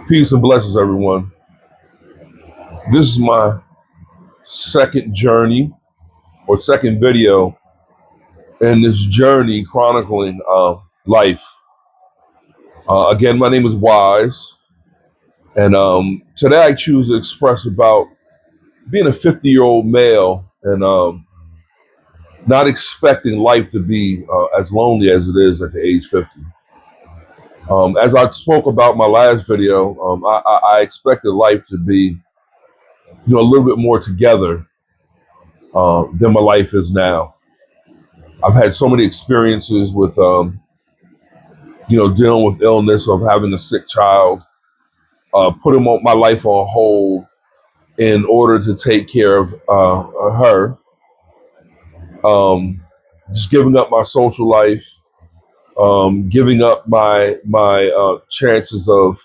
Peace and blessings, everyone. This is my second journey or second video in this journey chronicling life. Again, my name is Wise, and today I choose to express about being a 50-year-old male and not expecting life to be as lonely as it is at the age 50. As I spoke about my last video, I expected life to be, a little bit more together than my life is now. I've had so many experiences with, dealing with illness, of having a sick child, putting my life on hold in order to take care of her, um, just giving up my social life, giving up my chances of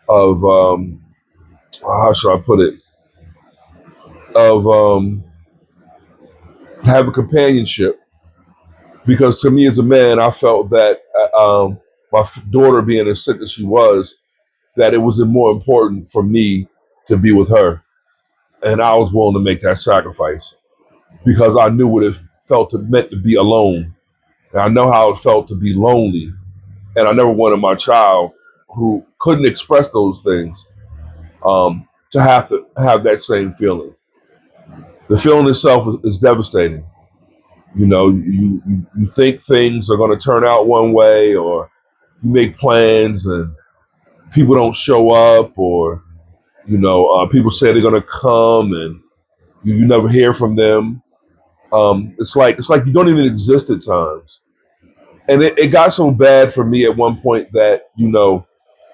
how should I put it, of having companionship. Because to me as a man, I felt that my daughter being as sick as she was, that it was more important for me to be with her. And I was willing to make that sacrifice because I knew what it felt to meant to be alone. And I know how it felt to be lonely. And I never wanted my child who couldn't express those things to have that same feeling. The feeling itself is devastating. You think things are going to turn out one way, or you make plans and people don't show up, or people say they're going to come and you never hear from them. It's like you don't even exist at times. And it got so bad for me at one point that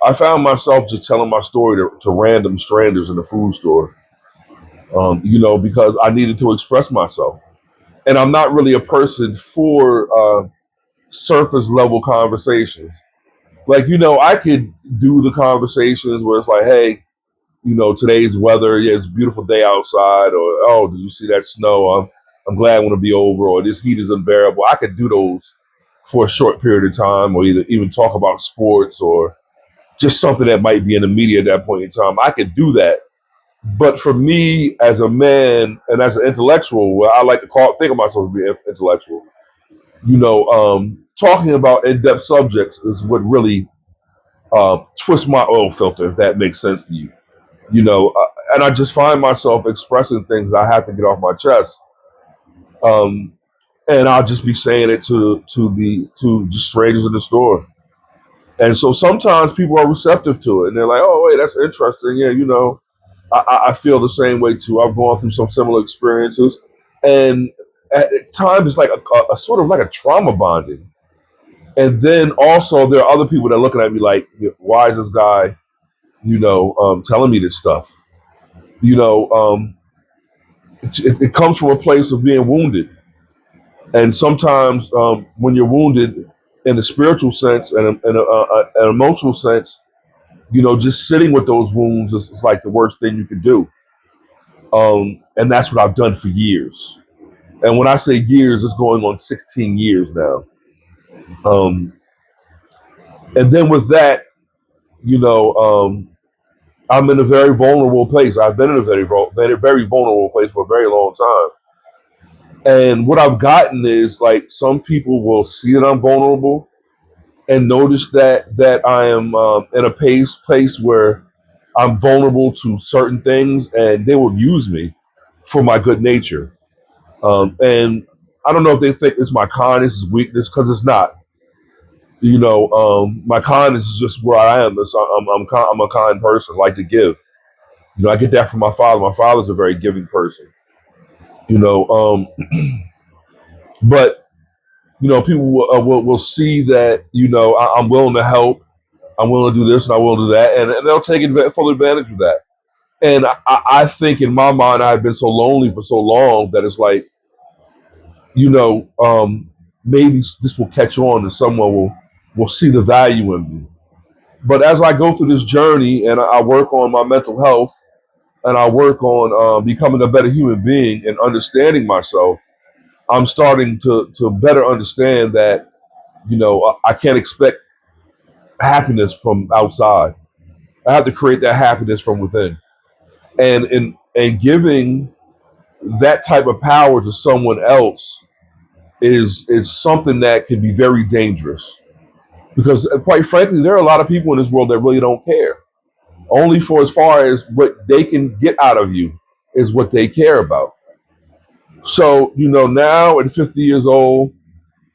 I found myself just telling my story to random strangers in the food store. Because I needed to express myself, and I'm not really a person for surface level conversations. Like I could do the conversations where it's like, hey, today's weather, yeah, it's a beautiful day outside, or oh, did you see that snow? I'm glad when it'll be over, or this heat is unbearable. I could do those for a short period of time, or either even talk about sports or just something that might be in the media at that point in time. I could do that. But for me as a man and as an intellectual, well, I like to think of myself as being intellectual. Talking about in-depth subjects is what really twists my oil filter, if that makes sense to you. And I just find myself expressing things that I have to get off my chest, um, and I'll just be saying it to just strangers in the store. And so sometimes people are receptive to it, and they're like, "Oh, wait, that's interesting. Yeah, I feel the same way too. I've gone through some similar experiences, and at times it's like a sort of like a trauma bonding. And then also there are other people that are looking at me like, why is this guy, telling me this stuff? You know, um, it comes from a place of being wounded, and sometimes when you're wounded in a spiritual sense and an emotional sense, just sitting with those wounds is like the worst thing you could do. And that's what I've done for years. And when I say years, it's going on 16 years now. Um, and then with that, you know, um, I'm in a very vulnerable place. I've been in a very vulnerable place for a very long time. And what I've gotten is like some people will see that I'm vulnerable and notice that I am in a place where I'm vulnerable to certain things, and they will use me for my good nature. And I don't know if they think it's my kindness is weakness, because it's not. My kindness is just where I am. I'm a kind person. I like to give. I get that from my father. My father's a very giving person. You know, um, but people will see that I'm willing to help. I'm willing to do this and I'm willing to do that, and they'll take full advantage of that. And I think in my mind I've been so lonely for so long that it's like you know, maybe this will catch on and someone will see the value in me. But as I go through this journey and I work on my mental health and I work on becoming a better human being and understanding myself, I'm starting to better understand that I can't expect happiness from outside. I have to create that happiness from within. And giving that type of power to someone else is something that can be very dangerous. Because quite frankly, there are a lot of people in this world that really don't care. Only for as far as what they can get out of you is what they care about. So, now at 50 years old,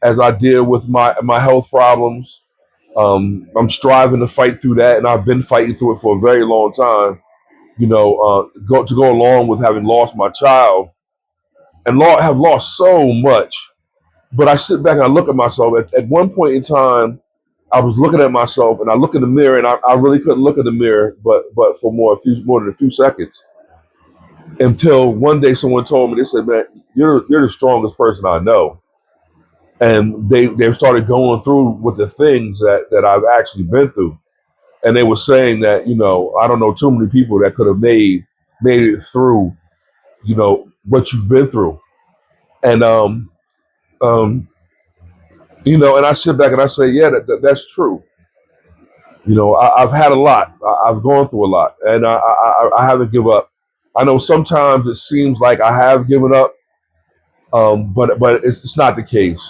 as I deal with my health problems, I'm striving to fight through that, and I've been fighting through it for a very long time. To go along with having lost my child and have lost so much. But I sit back and I look at myself. At one point in time, I was looking at myself, and I look in the mirror, and I really couldn't look in the mirror, but for more than a few seconds, until one day someone told me, they said, "Man, you're the strongest person I know." And they started going through with the things that I've actually been through, and they were saying that I don't know too many people that could have made it through what you've been through. And um and I sit back and I say, yeah, that's true. I've had a lot. I've gone through a lot, and I haven't given up. I know sometimes it seems like I have given up, but it's not the case.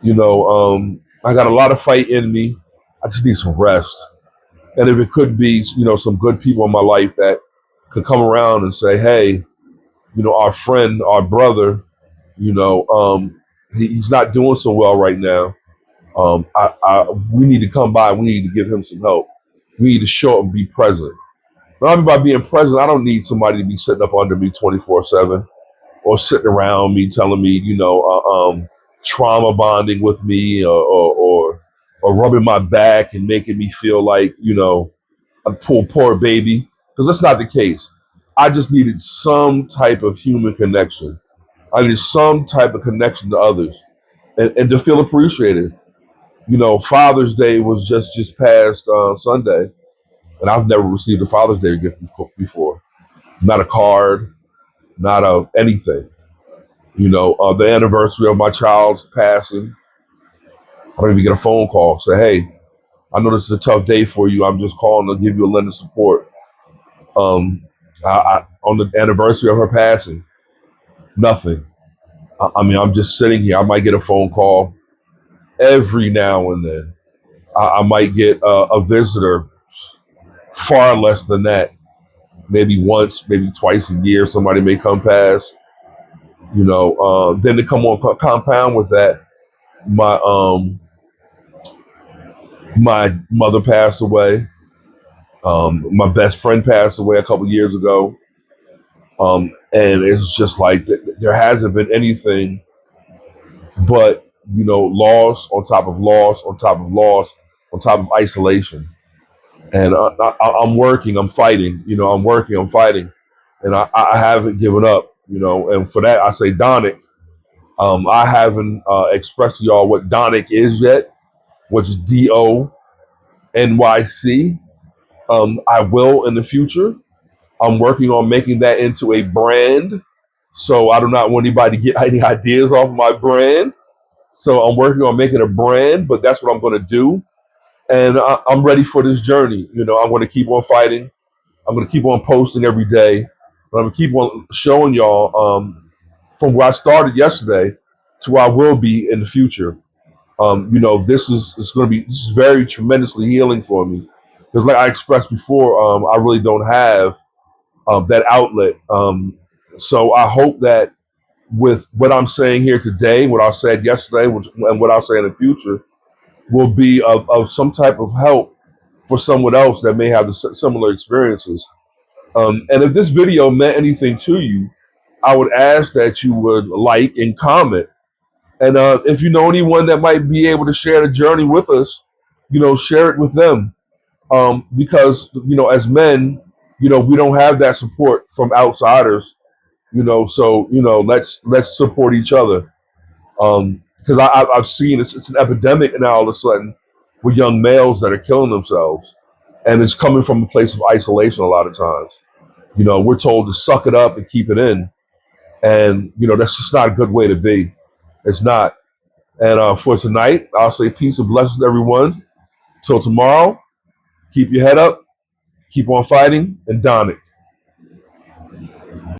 I got a lot of fight in me. I just need some rest. And if it could be, some good people in my life that could come around and say, hey, our friend, our brother, you know, um, he's not doing so well right now. We need to come by. We need to give him some help. We need to show up and be present. What I mean by being present, I don't need somebody to be sitting up under me 24/7 or sitting around me telling me, trauma bonding with me or rubbing my back and making me feel like, a poor baby. Because that's not the case. I just needed some type of human connection. I needed some type of connection to others and to feel appreciated. Father's Day was just past Sunday, and I've never received a Father's Day gift before. Not a card, not anything. The anniversary of my child's passing, I don't even get a phone call. Say, hey, I know this is a tough day for you. I'm just calling to give you a lend of support. On the anniversary of her passing, nothing. I mean, I'm just sitting here. I might get a phone call every now and then. I might get a visitor, far less than that. Maybe once, maybe twice a year, somebody may come past. Then to come on compound with that, my my mother passed away. My best friend passed away a couple years ago. And it's just like there hasn't been anything but loss on top of loss on top of loss on top of isolation. And I'm working, I'm fighting. I'm working, I'm fighting, and I haven't given up. And for that I say Donick. I haven't expressed to y'all what Donick is yet, which is DONYC. I will in the future. I'm working on making that into a brand. So I do not want anybody to get any ideas off my brand. So I'm working on making a brand, but that's what I'm going to do. And I'm ready for this journey. I'm going to keep on fighting. I'm going to keep on posting every day. But I'm going to keep on showing y'all from where I started yesterday to where I will be in the future. This is going to be this is very tremendously healing for me. Because like I expressed before, I really don't have that outlet. So I hope that with what I'm saying here today, what I said yesterday, and what I'll say in the future, will be of some type of help for someone else that may have the similar experiences. And if this video meant anything to you, I would ask that you would like and comment. And if you know anyone that might be able to share the journey with us, share it with them. Because as men, we don't have that support from outsiders. So let's support each other. Because I've seen it's an epidemic now all of a sudden with young males that are killing themselves, and it's coming from a place of isolation a lot of times. We're told to suck it up and keep it in, and that's just not a good way to be. It's not. And for tonight, I'll say peace and blessings to everyone. Till tomorrow, keep your head up, keep on fighting, and don it.